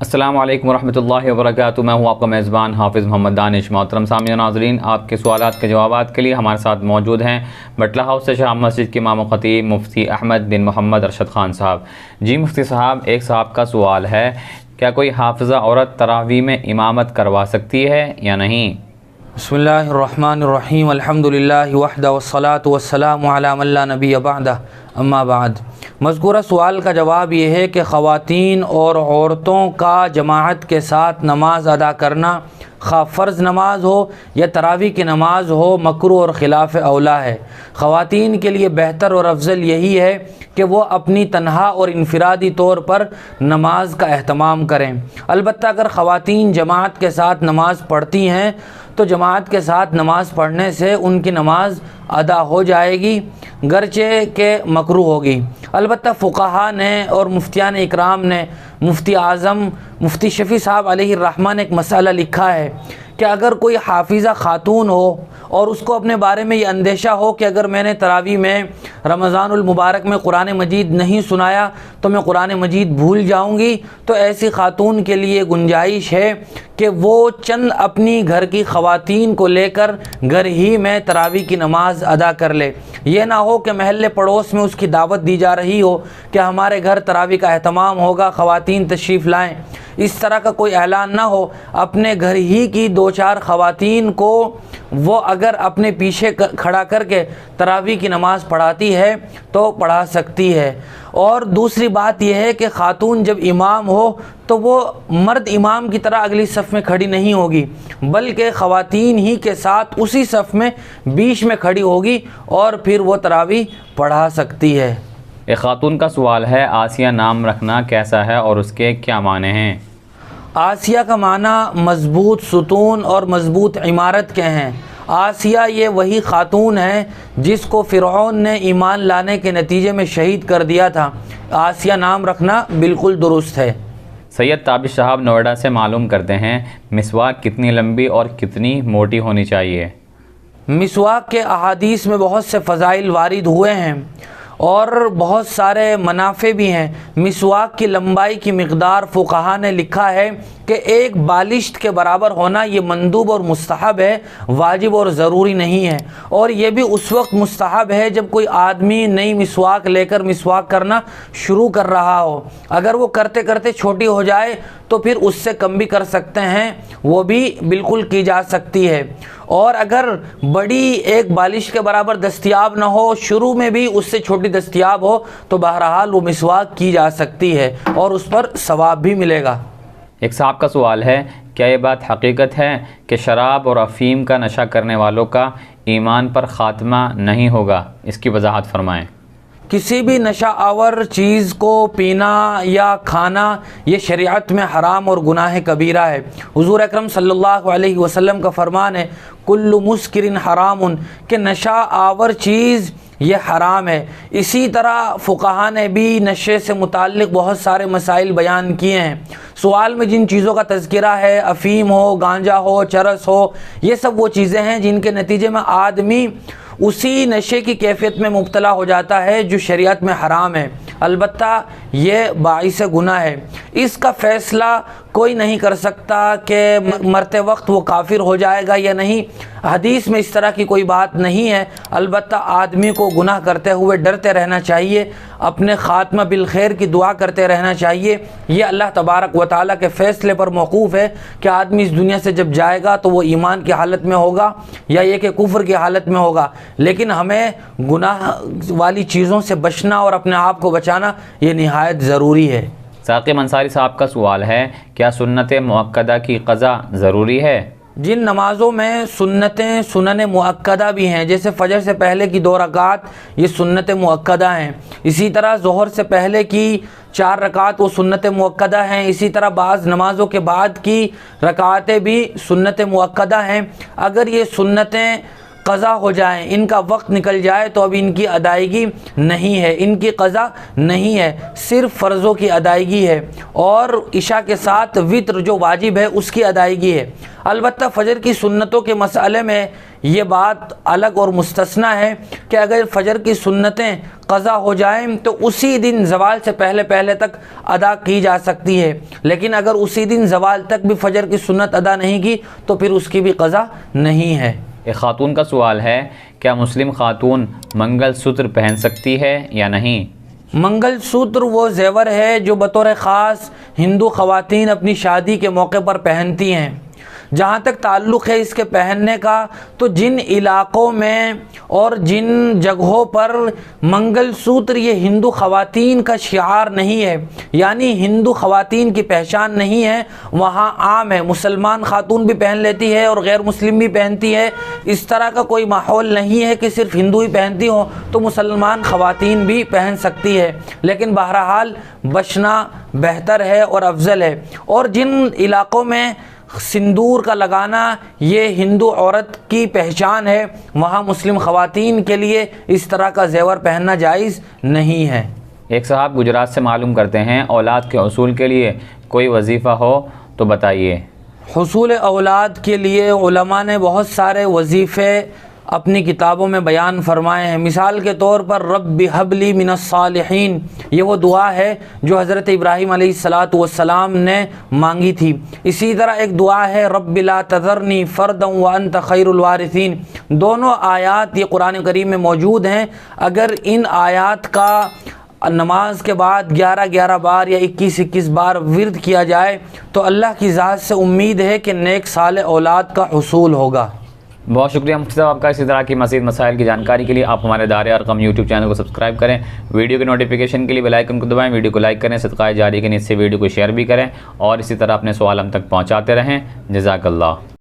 अस्सलामु अलैकुम वरहमतुल्लाहि वबरकातुहू। मैं हूँ आपका मेज़बान हाफिज़ मोहम्मद दानिश। मोहतरम सामिया नाज़रीन, आपके सवालात के जवाबात के लिए हमारे साथ मौजूद हैं बटला हाउस से शाह मस्जिद के इमाम ख़तीब मुफ्ती अहमद बिन मोहम्मद अरशद ख़ान साहब। जी मुफ्ती साहब, एक साहब का सवाल है, क्या कोई हाफ़िज़ा औरत तरावी में इमामत करवा सकती है या नहीं? बिस्मिल्लाहिर्रहमानिर्रहीम, अल्हम्दुलिल्लाहि वहदा वस्सलातु वस्सलामु अला मन ला नबिय्य बअदा, अम्मा बाद। मज़कूरा सवाल का जवाब ये है कि ख़वातीन और औरतों का जमाअत के साथ नमाज अदा करना, खा फ़र्ज़ नमाज हो या तरावी की नमाज हो, मकरूह और ख़िलाफ़ औला है। ख़वातीन के लिए बेहतर और अफजल यही है कि वो अपनी तन्हा और इनफरादी तौर पर नमाज का एहतमाम करें। अलबत्ता अगर ख़वातीन जमाअत के साथ नमाज़ पढ़ती हैं तो जमाअत के साथ नमाज़ पढ़ने से उनकी नमाज अदा हो जाएगी, गरचे के मकरूह होगी। अलबत्ता फ़ुक़हा ने और मुफ्तियान इकराम ने, मुफ्ती आज़म मुफ्ती शफ़ी साहब अलैहिर्रहमान ने एक मसला लिखा है कि अगर कोई हाफिज़ा ख़ातून हो और उसको अपने बारे में ये अंदेशा हो कि अगर मैंने तरावी में रमज़ानुल मुबारक में कुरान मजीद नहीं सुनाया तो मैं कुरान मजीद भूल जाऊंगी, तो ऐसी ख़ातून के लिए गुंजाइश है कि वो चंद अपनी घर की ख़वातीन को लेकर घर ही में तरावी की नमाज अदा कर ले। ये ना हो कि महल्ले पड़ोस में उसकी दावत दी जा रही हो कि हमारे घर तरावी का एहतमाम होगा, ख़वातीन तशरीफ़ लाएँ, इस तरह का कोई ऐलान ना हो। अपने घर ही की दो चार ख़वातीन को वो अगर अपने पीछे खड़ा करके तरावी की नमाज़ पढ़ाती है तो पढ़ा सकती है। और दूसरी बात यह है कि ख़ातून जब इमाम हो तो वो मर्द इमाम की तरह अगली सफ़ में खड़ी नहीं होगी, बल्कि ख़वातीन ही के साथ उसी सफ़ में बीच में खड़ी होगी और फिर वो तरावी पढ़ा सकती है। एक ख़ातून का सवाल है, आसिया नाम रखना कैसा है और उसके क्या माने हैं? आसिया का माना मज़बूत सुतून और मज़बूत इमारत के हैं। आसिया ये वही ख़ातून है जिसको फ़िरऔन ने ईमान लाने के नतीजे में शहीद कर दिया था। आसिया नाम रखना बिल्कुल दुरुस्त है। सैयद ताबिश साहब नोएडा से मालूम करते हैं, मिसवाक कितनी लंबी और कितनी मोटी होनी चाहिए? मिसवाक के अहादीस में बहुत से फ़ज़ाइल वारिद हुए हैं और बहुत सारे मुनाफ़े भी हैं। मिसवाक की लंबाई की मिक़दार फ़ुक़हा ने लिखा है कि एक बालिश्त के बराबर होना ये मंदूब और मुस्तहब है, वाजिब और ज़रूरी नहीं है। और ये भी उस वक्त मुस्तहब है जब कोई आदमी नई मिसवाक लेकर मिसवाक करना शुरू कर रहा हो। अगर वो करते करते छोटी हो जाए तो फिर उससे कम भी कर सकते हैं, वो भी बिल्कुल की जा सकती है। और अगर बड़ी एक बालिश के बराबर दस्तयाब ना हो, शुरू में भी उससे छोटी दस्तयाब हो, तो बहरहाल वो मिसवाक की जा सकती है और उस पर सवाब भी मिलेगा। एक साहब का सवाल है, क्या ये बात हकीकत है कि शराब और अफ़ीम का नशा करने वालों का ईमान पर ख़ात्मा नहीं होगा? इसकी वजाहत फरमाएँ। किसी भी नशा आवर चीज़ को पीना या खाना ये शरीयत में हराम और गुनाह कबीरा है। हुज़ूर अकरम सल्लल्लाहु अलैहि वसल्लम का फरमान है, कुल्लु मुस्किरिन हरामुन, कि नशा आवर चीज़ ये हराम है। इसी तरह फ़ुक़हा ने भी नशे से मुताल्लिक़ बहुत सारे मसाइल बयान किए हैं। सवाल में जिन चीज़ों का तज़किरा है, अफ़ीम हो, गांजा हो, चरस हो, ये सब वो चीज़ें हैं जिनके नतीजे में आदमी उसी नशे की कैफियत में मुब्तला हो जाता है जो शरीयत में हराम है। अलबत्ता ये बाइस गुनाह है। इसका फ़ैसला कोई नहीं कर सकता कि मरते वक्त वो काफिर हो जाएगा या नहीं। हदीस में इस तरह की कोई बात नहीं है। अलबत्ता आदमी को गुनाह करते हुए डरते रहना चाहिए, अपने ख़ात्मा बिल खैर की दुआ करते रहना चाहिए। ये अल्लाह तबारक व तआला के फ़ैसले पर मौकूफ़ है कि आदमी इस दुनिया से जब जाएगा तो वो ईमान की हालत में होगा या ये कि कुफ्र की हालत में होगा। लेकिन हमें गुनाह वाली चीज़ों से बचना और अपने आप को बचाना ये निहायत ज़रूरी है। साक़िब अंसारी साहब का सवाल है, क्या सुन्नत मुअक्कदा की क़ज़ा ज़रूरी है? जिन नमाज़ों में सुन्नतें सुनन मुअक्कदा भी हैं, जैसे फ़जर से पहले की 2 रकात ये सुन्नत मुअक्कदा हैं। इसी तरह ज़ोहर से पहले की 4 रकात वो सुन्नत मुअक्कदा हैं। इसी तरह बाज़ नमाज़ों के बाद की रकातें भी सुन्नत मुअक्कदा हैं। अगर ये सुन्नतें क़ज़ा हो जाए, इनका वक्त निकल जाए तो अब इनकी अदायगी नहीं है, इनकी क़ज़ा नहीं है, सिर्फ़ फ़र्ज़ों की अदायगी है और इशा के साथ वित्र जो वाजिब है उसकी अदायगी है। अलबत्ता फ़जर की सुन्नतों के मसले में ये बात अलग और मुस्तस्ना है कि अगर फ़जर की सुन्नतें क़ज़ा हो जाएं तो उसी दिन ज़वाल से पहले पहले तक अदा की जा सकती है, लेकिन अगर उसी दिन ज़वाल तक भी फ़जर की सुन्नत अदा नहीं की तो फिर उसकी भी क़ज़ा नहीं है। एक ख़ातून का सवाल है, क्या मुस्लिम ख़ातून मंगलसूत्र पहन सकती है या नहीं? मंगलसूत्र वो ज़ेवर है जो बतौर ख़ास हिंदू ख़वातीन अपनी शादी के मौके पर पहनती हैं। जहाँ तक ताल्लुक़ है इसके पहनने का, तो जिन इलाक़ों में और जिन जगहों पर मंगलसूत्र ये हिंदू ख़वातीन का शिआर नहीं है, यानी हिंदू ख़वातीन की पहचान नहीं है, वहाँ आम है, मुसलमान ख़ातून भी पहन लेती है और गैर मुस्लिम भी पहनती है। इस तरह का कोई माहौल नहीं है कि सिर्फ़ हिंदू ही पहनती हो, तो मुसलमान ख़वातीन भी पहन सकती है, लेकिन बहरहाल बचना बेहतर है और अफजल है। और जिन इलाक़ों में सिंदूर का लगाना ये हिंदू औरत की पहचान है, वहाँ मुस्लिम ख़वातीन के लिए इस तरह का ज़ेवर पहनना जायज़ नहीं है। एक साहब गुजरात से मालूम करते हैं, औलाद के हसूल के लिए कोई वजीफ़ा हो तो बताइए। हुसूल औलाद के लिए उलमा ने बहुत सारे वजीफ़े अपनी किताबों में बयान फरमाए हैं। मिसाल के तौर पर रब्बि हबली मिनस सालिहीन, ये वो दुआ है जो हज़रत इब्राहीम अलैहिस्सलातु वस्सलाम ने मांगी थी। इसी तरह एक दुआ है रब्बि ला तज़रनी फ़र्दन व अंत खैरुल वारिसीन। दोनों आयात ये कुरान करीम में मौजूद हैं। अगर इन आयात का नमाज के बाद 11-11 बार या 21-21 बार विर्द किया जाए तो अल्लाह की ज़ात से उम्मीद है कि नेक साले औलाद का हुसूल होगा। बहुत शुक्रिया मुफ्ती साहब आपका। इसी तरह की मज़ीद मसाइल की जानकारी के लिए आप हमारे दायरे अरक़म यूट्यूब चैनल को सब्सक्राइब करें, वीडियो के नोटिफिकेशन के लिए बेल आइकन को दबाएं, वीडियो को लाइक करें, सदक़ा जारी के नीचे वीडियो को शेयर भी करें और इसी तरह अपने सवाल हम तक पहुँचाते रहें। जज़ाकल्लाह।